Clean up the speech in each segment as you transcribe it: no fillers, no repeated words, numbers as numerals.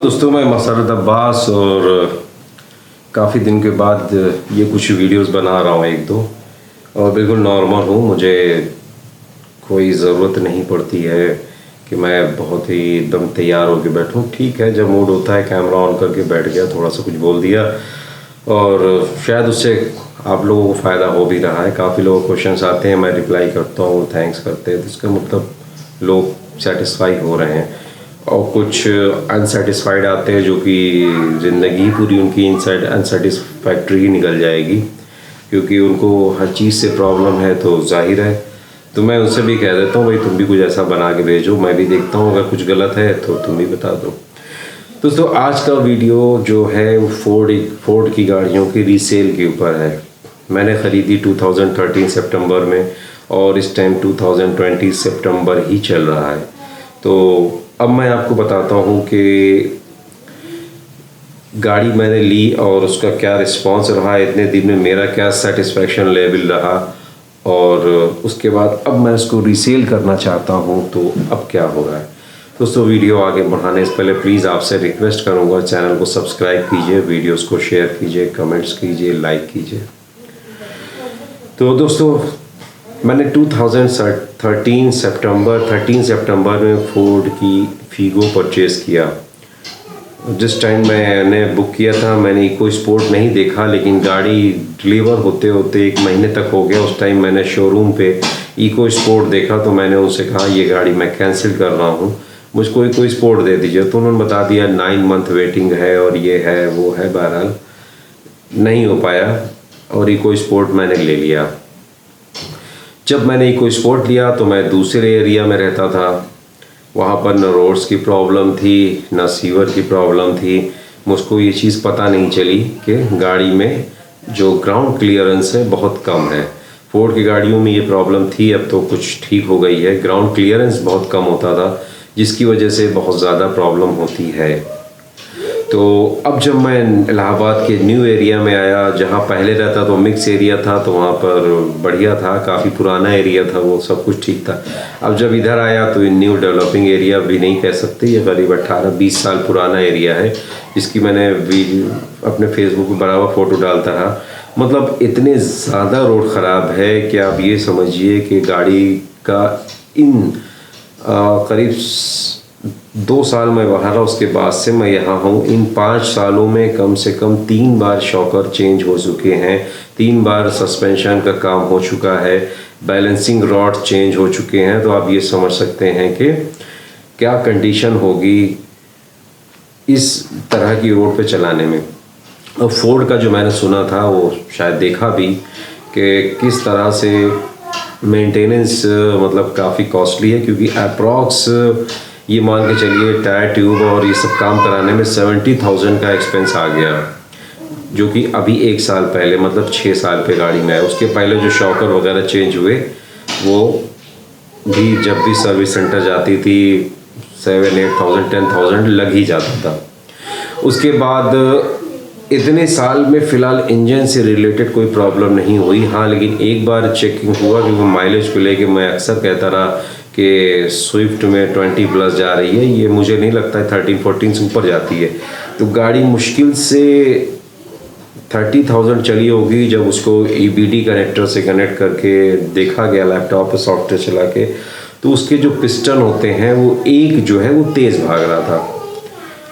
दोस्तों, मैं मसरत अब्बास और काफ़ी दिन के बाद ये कुछ वीडियोस बना रहा हूँ एक दो। और बिल्कुल नॉर्मल हूँ, मुझे कोई ज़रूरत नहीं पड़ती है कि मैं बहुत ही एकदम तैयार होकर बैठूँ। ठीक है, जब मूड होता है कैमरा ऑन करके बैठ गया, थोड़ा सा कुछ बोल दिया और शायद उससे आप लोगों को फ़ायदा हो भी रहा है। काफ़ी लोग क्वेश्चंस आते हैं, मैं रिप्लाई करता हूँ, थैंक्स करते हैं, तो इसका मतलब लोग सेटिस्फाई हो रहे हैं। और कुछ अनसेटिस्फाइड आते हैं जो कि ज़िंदगी पूरी उनकी इनसाइड अनसेटिस्फैक्ट्री ही निकल जाएगी, क्योंकि उनको हर चीज़ से प्रॉब्लम है। तो जाहिर है, तो मैं उनसे भी कह देता हूँ भाई तुम भी कुछ ऐसा बना के भेजो, मैं भी देखता हूँ, अगर कुछ गलत है तो तुम भी बता दो। दोस्तों, आज का वीडियो जो है वो फोर्ड की गाड़ियों की रीसेल के ऊपर है। मैंने ख़रीदी 2013 सितंबर में और इस टाइम 2020 सितंबर ही चल रहा है। तो अब मैं आपको बताता हूँ कि गाड़ी मैंने ली और उसका क्या रिस्पांस रहा, इतने दिन में मेरा क्या सेटिस्फैक्शन लेवल रहा, और उसके बाद अब मैं इसको रीसेल करना चाहता हूँ तो अब क्या हो रहा है। दोस्तों, वीडियो आगे बढ़ाने से पहले प्लीज़ आपसे रिक्वेस्ट करूँगा, चैनल को सब्सक्राइब कीजिए, वीडियोस को शेयर कीजिए, कमेंट्स कीजिए, लाइक कीजिए। तो दोस्तों, मैंने 2013 सितंबर में फोर्ड की फीगो परचेज़ किया। जिस टाइम मैंने बुक किया था मैंने इको स्पोर्ट नहीं देखा, लेकिन गाड़ी डिलीवर होते होते 1 महीने तक हो गया। उस टाइम मैंने शोरूम पे इको स्पोर्ट देखा, तो मैंने उनसे कहा ये गाड़ी मैं कैंसिल कर रहा हूँ, मुझको इको स्पोर्ट दे दीजिए। तो उन्होंने बता दिया 9 मंथ वेटिंग है और ये है वो है। बहरहाल नहीं हो पाया और इको स्पोर्ट मैंने ले लिया। जब मैंने इको स्पोर्ट लिया तो मैं दूसरे एरिया में रहता था, वहाँ पर न रोड्स की प्रॉब्लम थी न सीवर की प्रॉब्लम थी। मुझको ये चीज़ पता नहीं चली कि गाड़ी में जो ग्राउंड क्लियरेंस है बहुत कम है। फोर्ड की गाड़ियों में ये प्रॉब्लम थी, अब तो कुछ ठीक हो गई है। ग्राउंड क्लियरेंस बहुत कम होता था, जिसकी वजह से बहुत ज़्यादा प्रॉब्लम होती है। तो अब जब मैं इलाहाबाद के न्यू एरिया में आया, जहाँ पहले रहता तो मिक्स एरिया था, तो वहाँ पर बढ़िया था, काफ़ी पुराना एरिया था, वो सब कुछ ठीक था। अब जब इधर आया तो न्यू डेवलपिंग एरिया भी नहीं कह सकते, ये करीब 18-20 साल पुराना एरिया है, जिसकी मैंने अपने फेसबुक पर बराबर फ़ोटो डालता रहा। मतलब इतने ज़्यादा रोड ख़राब है कि आप ये समझिए कि गाड़ी का इन करीब 2 साल मैं बाहर रहा, उसके बाद से मैं यहाँ हूँ। इन 5 सालों में कम से कम 3 बार शॉकर चेंज हो चुके हैं, 3 बार सस्पेंशन का काम हो चुका है, बैलेंसिंग रॉड चेंज हो चुके हैं। तो आप ये समझ सकते हैं कि क्या कंडीशन होगी इस तरह की रोड पे चलाने में। और फोर्ड का जो मैंने सुना था वो शायद देखा भी कि किस तरह से मेंटेनेंस मतलब काफ़ी कॉस्टली है, क्योंकि अप्रॉक्स ये मान के चलिए टायर ट्यूब और ये सब काम कराने में 70,000 का एक्सपेंस आ गया, जो कि अभी 1 साल पहले मतलब 6 साल पे गाड़ी में है। उसके पहले जो शॉकर वगैरह चेंज हुए वो भी जब भी सर्विस सेंटर जाती थी 7-8,000 10,000 लग ही जाता था। उसके बाद इतने साल में फ़िलहाल इंजन से रिलेटेड कोई प्रॉब्लम नहीं हुई। हाँ, लेकिन एक बार चेकिंग हुआ, क्योंकि माइलेज को लेके मैं अक्सर कहता रहा कि स्विफ्ट में 20+ जा रही है, ये मुझे नहीं लगता है 13-14 से ऊपर जाती है। तो गाड़ी मुश्किल से 30,000 चली होगी जब उसको EBD कनेक्टर से कनेक्ट करके देखा गया लैपटॉप पर सॉफ्टवेयर चला के। तो उसके जो पिस्टन होते हैं वो एक जो है वो तेज़ भाग रहा था।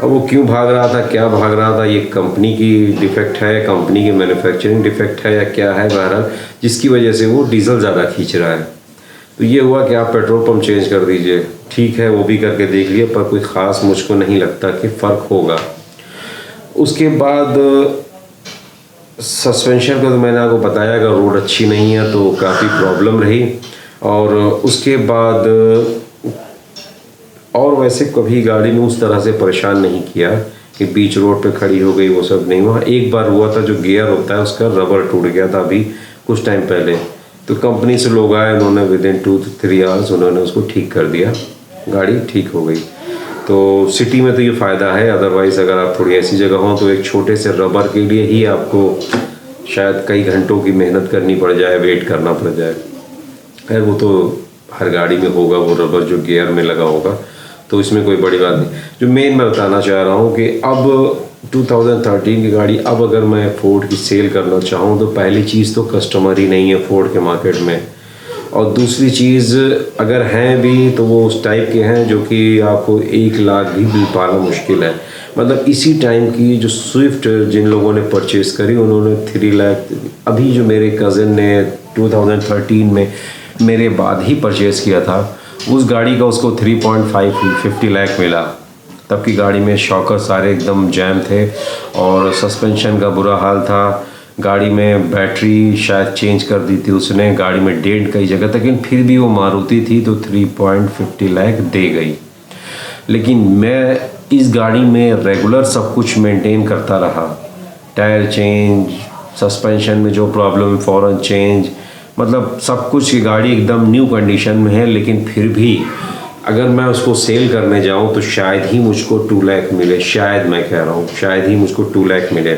अब वो क्यों भाग रहा था, क्या भाग रहा था, ये कंपनी की डिफेक्ट है, कंपनी की मैन्युफैक्चरिंग डिफेक्ट है या क्या है, बहरहाल जिसकी वजह से वो डीजल ज़्यादा खींच रहा है। तो ये हुआ कि आप पेट्रोल पंप चेंज कर दीजिए। ठीक है, वो भी करके देख लिया, पर कोई ख़ास मुझको नहीं लगता कि फ़र्क होगा। उसके बाद सस्पेंशन का तो मैंने आपको बताया, अगर रोड अच्छी नहीं है तो काफ़ी प्रॉब्लम रही। और उसके बाद और वैसे कभी गाड़ी में उस तरह से परेशान नहीं किया कि बीच रोड पे खड़ी हो गई, वो सब नहीं हुआ। एक बार हुआ था, जो गियर होता है उसका रबर टूट गया था अभी कुछ टाइम पहले, तो कंपनी से लोग आए, उन्होंने विदिन 2-3 आवर्स उन्होंने उसको ठीक कर दिया, गाड़ी ठीक हो गई। तो सिटी में तो ये फ़ायदा है, अदरवाइज़ अगर आप थोड़ी ऐसी जगह हो तो एक छोटे से रबर के लिए ही आपको शायद कई घंटों की मेहनत करनी पड़ जाए, वेट करना पड़ जाए। खैर वो तो हर गाड़ी में होगा, वो रबर जो गियर में लगा होगा तो इसमें कोई बड़ी बात नहीं। जो मेन मैं बताना चाह रहा हूँ कि अब 2013 की गाड़ी अब अगर मैं फोर्ड की सेल करना चाहूँ तो पहली चीज़ तो कस्टमर ही नहीं है फोर्ड के मार्केट में, और दूसरी चीज़ अगर हैं भी तो वो उस टाइप के हैं जो कि आपको 1 लाख भी बिल पाना मुश्किल है। मतलब इसी टाइम की जो स्विफ्ट जिन लोगों ने परचेज़ करी उन्होंने 3 लाख, अभी जो मेरे कज़न ने 2013 में मेरे बाद ही परचेज़ किया था उस गाड़ी का उसको 3.50 लाख मिला। तब की गाड़ी में शॉकर सारे एकदम जैम थे और सस्पेंशन का बुरा हाल था। गाड़ी में बैटरी शायद चेंज कर दी थी उसने, गाड़ी में डेंट कई जगह, लेकिन फिर भी वो मारुति थी तो 3.50 लाख दे गई। लेकिन मैं इस गाड़ी में रेगुलर सब कुछ मेंटेन करता रहा, टायर चेंज, सस्पेंशन में जो प्रॉब्लम फ़ौरन चेंज, मतलब सब कुछ। की गाड़ी एकदम न्यू कंडीशन में है, लेकिन फिर भी अगर मैं उसको सेल करने जाऊं तो शायद ही मुझको 2 लाख मिले, शायद, मैं कह रहा हूं शायद ही मुझको 2 लाख मिले।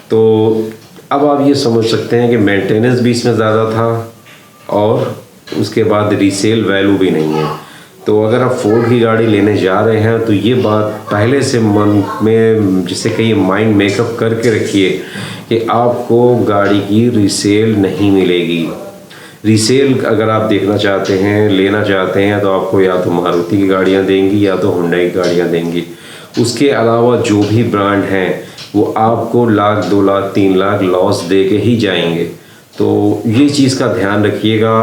तो अब आप ये समझ सकते हैं कि मेंटेनेंस भी इसमें ज़्यादा था और उसके बाद रीसेल वैल्यू भी नहीं है। तो अगर आप फोर्ड की गाड़ी लेने जा रहे हैं तो ये बात पहले से मन में जिसे कहिए माइंड मेकअप करके रखिए कि आपको गाड़ी की रीसेल नहीं मिलेगी। रीसेल अगर आप देखना चाहते हैं, लेना चाहते हैं, तो आपको या तो मारुति की गाड़ियाँ देंगी या तो हुंडई की गाड़ियाँ देंगी। उसके अलावा जो भी ब्रांड हैं वो आपको 1 लाख, 2 लाख, 3 लाख लॉस दे के ही जाएंगे। तो ये चीज़ का ध्यान रखिएगा।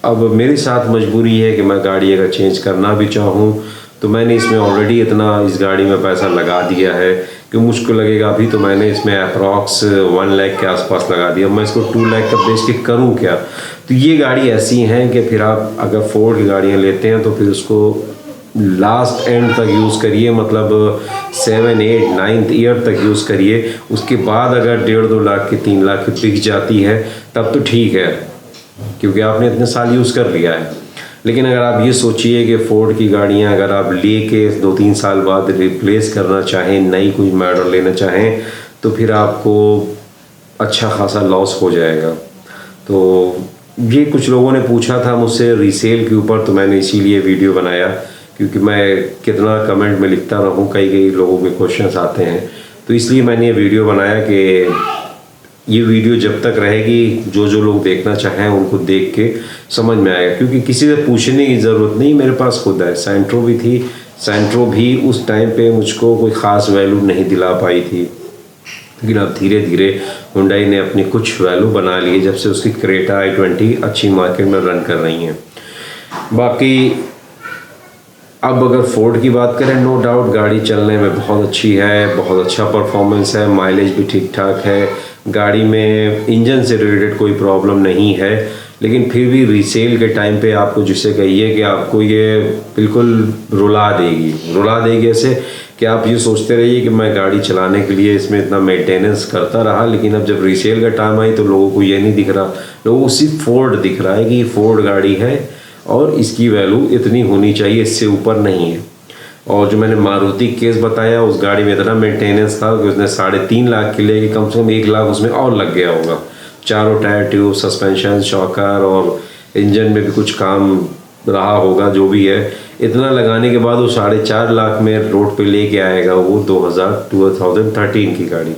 अब मेरे साथ मजबूरी है कि मैं गाड़ी अगर चेंज करना भी चाहूँ तो मैंने इसमें ऑलरेडी इतना इस गाड़ी में पैसा लगा दिया है कि मुझको लगेगा। अभी तो मैंने इसमें अप्रॉक्स 1 लाख के आसपास लगा दिया। मैं इसको 2 लाख का बेच के करूँ क्या? तो ये गाड़ी ऐसी हैं कि फिर आप अगर फोर्ड की गाड़ियाँ लेते हैं तो फिर उसको लास्ट एंड तक यूज़ करिए, मतलब 7, 8, 9th ईयर तक यूज़ करिए। उसके बाद अगर 1.5-2 लाख की, 3 लाख की बिक जाती है तब तो ठीक है, क्योंकि आपने इतने साल यूज़ कर लिया है। लेकिन अगर आप ये सोचिए कि फोर्ड की गाड़ियाँ अगर आप ले के 2-3 साल बाद रिप्लेस करना चाहें, नई कोई मॉडल लेना चाहें, तो फिर आपको अच्छा खासा लॉस हो जाएगा। तो ये कुछ लोगों ने पूछा था मुझसे रीसेल के ऊपर, तो मैंने इसीलिए वीडियो बनाया, क्योंकि मैं कितना कमेंट में लिखता रहूँ, कई लोगों के क्वेश्चंस आते हैं, तो इसलिए मैंने ये वीडियो बनाया कि ये वीडियो जब तक रहेगी जो लोग देखना चाहें उनको देख के समझ में आएगा। क्योंकि किसी से पूछने की ज़रूरत नहीं, मेरे पास खुद है। सेंट्रो भी थी, सेंट्रो भी उस टाइम पे मुझको कोई ख़ास वैल्यू नहीं दिला पाई थी, लेकिन अब धीरे धीरे हुंडई ने अपनी कुछ वैल्यू बना ली है जब से उसकी क्रेटा i20 अच्छी मार्केट में रन कर रही हैं। बाकी अब अगर फोर्ड की बात करें, नो डाउट गाड़ी चलने में बहुत अच्छी है, बहुत अच्छा परफॉर्मेंस है, माइलेज भी ठीक ठाक है, गाड़ी में इंजन से रिलेटेड कोई प्रॉब्लम नहीं है। लेकिन फिर भी रीसेल के टाइम पे आपको जिसे कहिए कि आपको ये बिल्कुल रुला देगी ऐसे कि आप ये सोचते रहिए कि मैं गाड़ी चलाने के लिए इसमें इतना मेंटेनेंस करता रहा, लेकिन अब जब रीसेल का टाइम आई तो लोगों को ये नहीं दिख रहा, लोगों को सिर्फ फोर्ड दिख रहा है कि फोर्ड गाड़ी है और इसकी वैल्यू इतनी होनी चाहिए, इससे ऊपर नहीं है। और जो मैंने मारुति केस बताया, उस गाड़ी में इतना मेंटेनेंस था कि उसने 3.5 लाख के लिए कम से कम 1 लाख उसमें और लग गया होगा। चारों टायर ट्यूब, सस्पेंशन, शॉकर और इंजन में भी कुछ काम रहा होगा, जो भी है। इतना लगाने के बाद वो 4.5 लाख में रोड पे लेके आएगा वो 2013 की गाड़ी।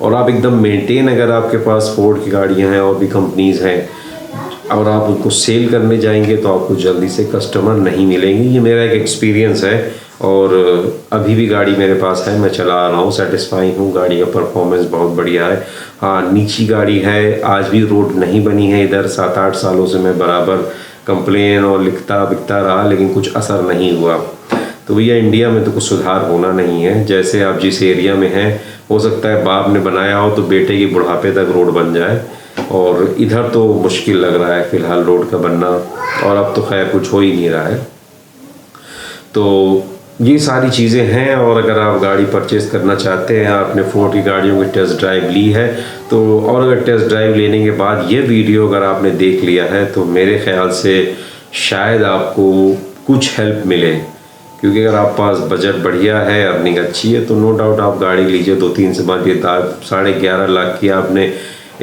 और आप एकदम मेंटेन, अगर आपके पास फोर्ड की गाड़ियाँ हैं और भी कंपनीज़ हैं और आप उनको सेल करने जाएंगे तो आपको जल्दी से कस्टमर नहीं मिलेंगे। ये मेरा एक एक्सपीरियंस है और अभी भी गाड़ी मेरे पास है, मैं चला रहा हूँ, सेटिस्फाई हूँ। गाड़ी का परफॉर्मेंस बहुत बढ़िया है। हाँ, नीची गाड़ी है, आज भी रोड नहीं बनी है इधर। 7-8 सालों से मैं बराबर कंप्लेन और लिखता बिकता रहा, लेकिन कुछ असर नहीं हुआ। तो भैया इंडिया में तो कुछ सुधार होना नहीं है। जैसे आप जिस एरिया में हैं, हो सकता है बाप ने बनाया हो तो बेटे की बुढ़ापे तक रोड बन जाए, और इधर तो मुश्किल लग रहा है फ़िलहाल रोड का बनना, और अब तो खैर कुछ हो ही नहीं रहा है। तो ये सारी चीज़ें हैं। और अगर आप गाड़ी परचेज़ करना चाहते हैं, आपने फोर्ड की गाड़ियों की टेस्ट ड्राइव ली है तो, और अगर टेस्ट ड्राइव लेने के बाद ये वीडियो अगर आपने देख लिया है तो मेरे ख्याल से शायद आपको कुछ हेल्प मिले। क्योंकि अगर आप पास बजट बढ़िया है, अर्निंग अच्छी है, तो नो डाउट आप गाड़ी लीजिए। 2-3 से बाद ये 11.5 लाख की आपने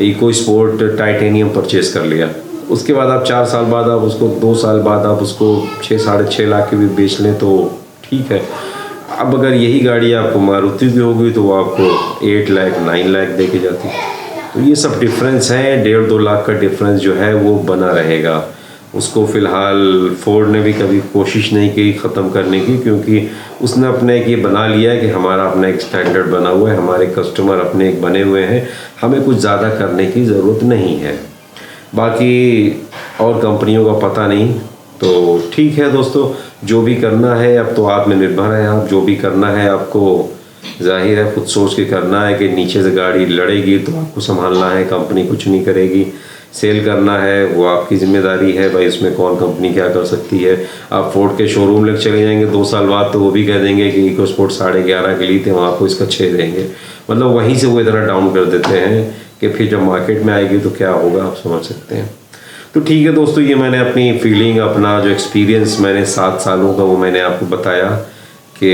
इको स्पोर्ट टाइटेनियम परचेज़ कर लिया, उसके बाद आप 4 साल बाद आप उसको 2 साल बाद आप उसको 6-6.5 लाख के भी बेच लें तो ठीक है। अब अगर यही गाड़ी आपको मारुति की होगी तो वो आपको 8 लाख 9 लाख दे के जाती। तो ये सब डिफरेंस है, 1.5-2 लाख का डिफरेंस जो है वो बना रहेगा। उसको फ़िलहाल फोर्ड ने भी कभी कोशिश नहीं की ख़त्म करने की, क्योंकि उसने अपने एक ये बना लिया है कि हमारा अपना एक स्टैंडर्ड बना हुआ है, हमारे कस्टमर अपने एक बने हुए हैं, हमें कुछ ज़्यादा करने की ज़रूरत नहीं है। बाकी और कंपनियों का पता नहीं। तो ठीक है दोस्तों, जो भी करना है अब तो आप में निर्भर है। आप जो भी करना है आपको जाहिर है खुद सोच के करना है कि नीचे से गाड़ी लड़ेगी तो आपको संभालना है, कंपनी कुछ नहीं करेगी। सेल करना है वो आपकी ज़िम्मेदारी है भाई, इसमें कौन कंपनी क्या कर सकती है। आप फोर्ड के शोरूम लेकर चले जाएंगे 2 साल बाद तो वो भी कह देंगे कि इको स्पोर्ट 11.5 के लिए थे, वहाँ आपको इसका 6 देंगे। मतलब वहीं से वो इतना डाउन कर देते हैं कि फिर जब मार्केट में आएगी तो क्या होगा आप समझ सकते हैं। तो ठीक है दोस्तों, ये मैंने अपनी फीलिंग, अपना जो एक्सपीरियंस मैंने 7 सालों का वो मैंने आपको बताया कि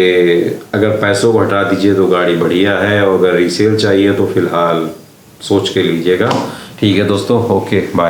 अगर पैसों को हटा दीजिए तो गाड़ी बढ़िया है, और अगर रीसेल चाहिए तो फ़िलहाल सोच के लीजिएगा। ठीक है दोस्तों, ओके बाय।